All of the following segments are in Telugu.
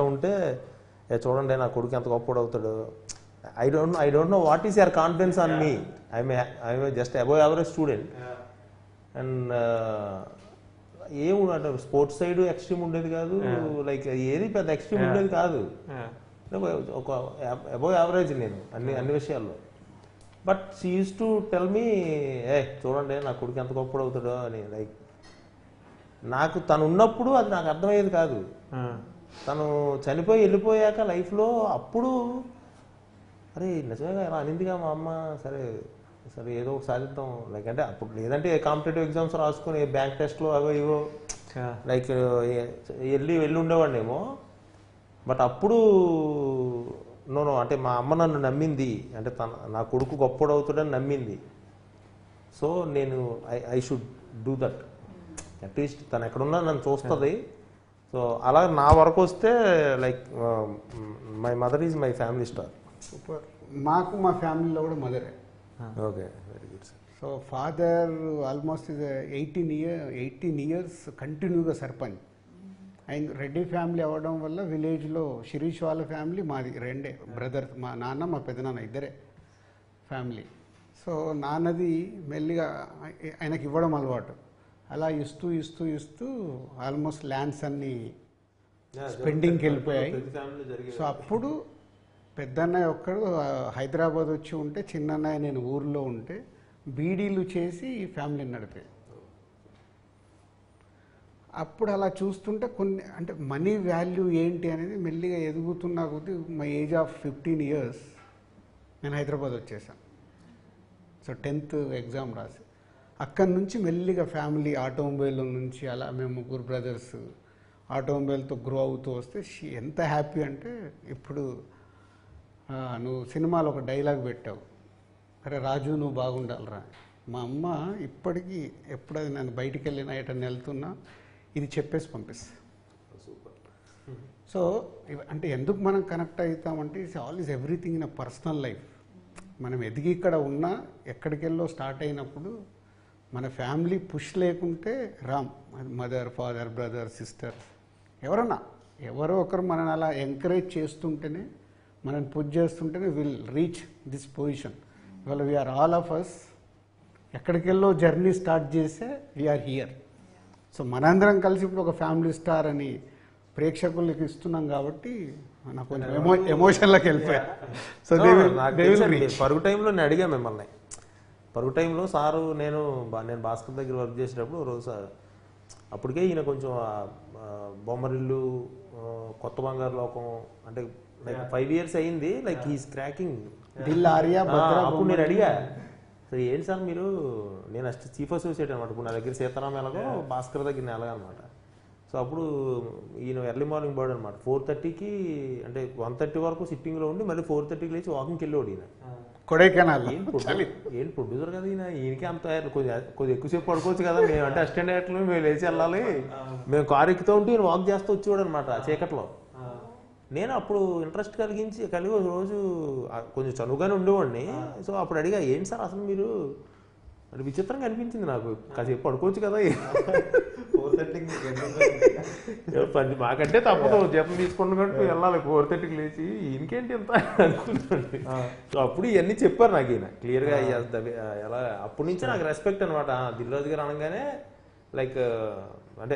ఉంటే చూడండి నా కొడుకు ఎంత గొప్పడు అవుతాడు. I don't know what is your confidence on me. I'm just above average student. And ఏముంటే స్పోర్ట్స్ సైడ్ ఎక్స్ట్రీమ్ ఉండేది కాదు, లైక్ ఏది పెద్ద ఎక్స్ట్రీమ్ ఉండేది కాదు, ఒక అబోవ్ యావరేజ్ నేను అన్ని విషయాల్లో. But she use to tell me చూడండి నా కొడుకు ఎంత గొప్పడు అవుతాడో అని. లైక్ నాకు తను ఉన్నప్పుడు అది నాకు అర్థమయ్యేది కాదు. తను చనిపోయి వెళ్ళిపోయాక లైఫ్లో అప్పుడు అరే నిజంగా ఇలా అనిందిగా మా అమ్మ, సరే సరే ఏదో ఒకటి సాధిద్దాం. లైక్ అంటే అప్పుడు లేదంటే కాంపిటేటివ్ ఎగ్జామ్స్ రాసుకొని బ్యాంక్ టెస్ట్లో అవో ఇవో లైక్ వెళ్ళి ఉండేవాడినేమో. బట్ అప్పుడు నో అంటే మా అమ్మ నన్ను నమ్మింది, అంటే నా కొడుకు గొప్పడు అవుతాడని నమ్మింది. సో నేను I should do that. At least తను ఎక్కడున్నా నన్ను చూస్తుంది. సో అలా నా వరకు వస్తే like my mother is my family star. Super. మాకు మా ఫ్యామిలీలో కూడా మదరే. Okay, very good sir. So father almost is 18 years కంటిన్యూగా సర్పంచ్. అండ్ రెడ్డి ఫ్యామిలీ అవ్వడం వల్ల విలేజ్లో శిరీష్ వాళ్ళ ఫ్యామిలీ మాది రెండే బ్రదర్స్, మా నాన్న మా పెద్దనాన్న ఇద్దరే ఫ్యామిలీ. సో నాన్నది మెల్లిగా ఆయనకి ఇవ్వడం అలవాటు. అలా ఇస్తూ ఆల్మోస్ట్ ల్యాండ్స్ అన్నీ స్పెండింగ్కి వెళ్ళిపోయాయి. సో అప్పుడు పెద్దన్నయ్య ఒక్కడు హైదరాబాద్ వచ్చి ఉంటే, చిన్నన్నయ్య నేను ఊర్లో ఉంటే బీడీలు చేసి ఫ్యామిలీని నడిపే. అప్పుడు అలా చూస్తుంటే కొన్ని అంటే మనీ వాల్యూ ఏంటి అనేది మెల్లిగా ఎదుగుతున్నా కొద్దీ మై ఏజ్ ఆఫ్ 15 years నేను హైదరాబాద్ వచ్చేసాను. సో 10th ఎగ్జామ్ రాసి అక్కడి నుంచి మెల్లిగా ఫ్యామిలీ ఆటోమొబైల్ నుంచి అలా మేము ముగ్గురు బ్రదర్స్ ఆటోమొబైల్తో గ్రో అవుతూ వస్తే ఎంత హ్యాపీ అంటే, ఇప్పుడు నువ్వు సినిమాలో ఒక డైలాగ్ పెట్టావు, అరే రాజు నువ్వు బాగుండాలిరా. మా అమ్మ ఇప్పటికీ ఎప్పుడది నేను బయటికి వెళ్ళినా ఎటన్నా వెళ్తున్నా ఇది చెప్పేసి పంపిస్తా. సూపర్. సో అంటే ఎందుకు మనం కనెక్ట్ అవుతామంటే it's all is everything in a personal life. మనం ఎదిగి ఇక్కడ ఉన్నా ఎక్కడికెళ్ళో స్టార్ట్ అయినప్పుడు మన ఫ్యామిలీ పుష్ లేకుంటే Ram, mother father brother sister ఎవరన్నా ఎవరో ఒకరు మనని అలా ఎంకరేజ్ చేస్తుంటేనే, మనని పుష్ చేస్తుంటేనే విల్ రీచ్ దిస్ పొజిషన్. ఇవాళ వీఆర్ ఆల్ ఆఫ్ అస్ ఎక్కడికెళ్ళో జర్నీ స్టార్ట్ చేస్తే వీఆర్ హియర్. సో మనందరం కలిసి ఇప్పుడు ఒక ఫ్యామిలీ స్టార్ అని ప్రేక్షకులకి ఇస్తున్నాం కాబట్టి నాకు కొంచెం ఎమోషన్లోకి వెళ్ళిపోయా. సో పరుగు టైంలో నేను అడిగా మిమ్మల్ని, పరుగు టైంలో సారు నేను భాస్కర్ దగ్గర వర్క్ చేసేటప్పుడు రోజు సార్ అప్పటికే ఈయన కొంచెం బొమ్మరిల్లు, కొత్త బంగారు లోకం అంటే లైక్ 5 years అయింది, లైక్ హీస్ క్రాకింగ్. అప్పుడు నేను అడిగా, సరే ఏంటి సార్ మీరు, నేను చీఫ్ అసోసియేట్ అనమాట, ఇప్పుడు నా దగ్గర సీతారాం ఎలాగో భాస్కర్ దగ్గర ఎలాగ అనమాట. సో అప్పుడు ఈయన ఎర్లీ మార్నింగ్ బర్డ్ అనమాట. 4:30కి అంటే 1:30 వరకు సిట్టింగ్లో ఉండి మళ్ళీ 4:30కి లేచి వాకింగ్కి వెళ్ళేవాడు ఈయన. కొడైకెనాల్ ఏం ప్రొడ్యూసర్ కదా ఈయన, ఈయనకి అంత కొద్దిగా ఎక్కువసేపు పడుకోవచ్చు కదా. మేము అంటే అసిస్టెంట్ డైరెక్టర్లు మేము లేచి వెళ్ళాలి, మేము కారు ఎక్కుతూ ఉంటే ఈయన వాక్ చేస్తూ వచ్చేవాడు అనమాట చీకట్లో. నేను అప్పుడు ఇంట్రెస్ట్ కలిగి ఒక రోజు కొంచెం చనువుగానే ఉండేవాడిని. సో అప్పుడు అడిగా, ఏంటి సార్ అసలు మీరు అంటే విచిత్రంగా అనిపించింది నాకు, కాసేపు పడుకోవచ్చు కదా. 4:30 మాకంటే తప్పదు, జీతం తీసుకుంటున్నట్టు వెళ్ళాలి 4:30కి లేచి, ఈయనకేంటి ఎంత అనుకుంటుంది. సో అప్పుడు ఇవన్నీ చెప్పారు నాకు ఈయన క్లియర్గా. ఎలా అప్పటి నుంచి నాకు రెస్పెక్ట్ అనమాట. దిల్ రాజు గారు అనగానే లైక్ అంటే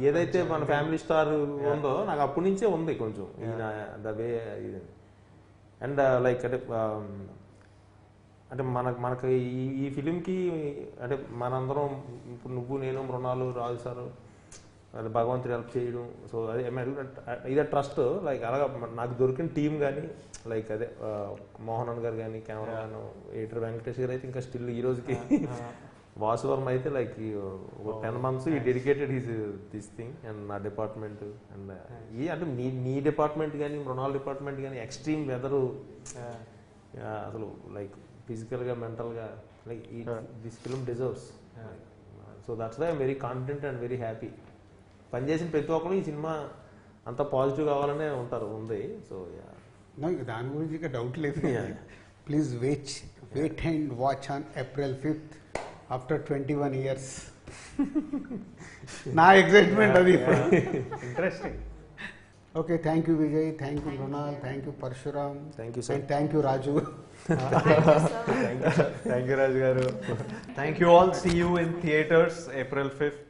ఏదైతే మన ఫ్యామిలీ స్టార్ ఉందో నాకు అప్పటి నుంచే ఉంది కొంచెం ఈయన ద వే. అండ్ లైక్ అంటే మనకు ఈ ఫిలింకి అంటే మనందరం ఇప్పుడు నువ్వు నేను మృణాలు రాజు సారు భగవంతుడు హెల్ప్ చేయడం. సో అదే ఇదే ట్రస్ట్. లైక్ అలాగా నాకు దొరికిన టీం కానీ లైక్ అదే మోహన్ గారు కానీ, కెమెరామెన్ ఎడిటర్ వెంకటేష్ గారు అయితే ఇంకా స్టిల్ ఈ రోజుకి, వాసువర్మ అయితే లైక్ 10 months ఈ dedicated his this thing. And నా డిపార్ట్మెంట్ అండ్ ఈ అంటే నీ డిపార్ట్మెంట్ కానీ మృణాల్ డిపార్ట్మెంట్ కానీ ఎక్స్ట్రీమ్ వెదరు అసలు లైక్ ఫిజికల్గా మెంటల్గా like this film deserves. So that's why I'm very confident and very happy. పనిచేసిన ప్రతి ఒక్కరు ఈ సినిమా అంత పాజిటివ్ కావాలనే ఉంది. సో దాని గురించి ఇక డౌట్ లేదు. Please wait and watch on April 5th after 21 years. నా ఎక్సైట్మెంట్ అది. Interesting. Okay, thank you Vijay, thank you Mrunal, thank you Parasuram, thank you sir. And thank you Raju. Thank you Raju garu. Thank you all. See you in theatres April 5th.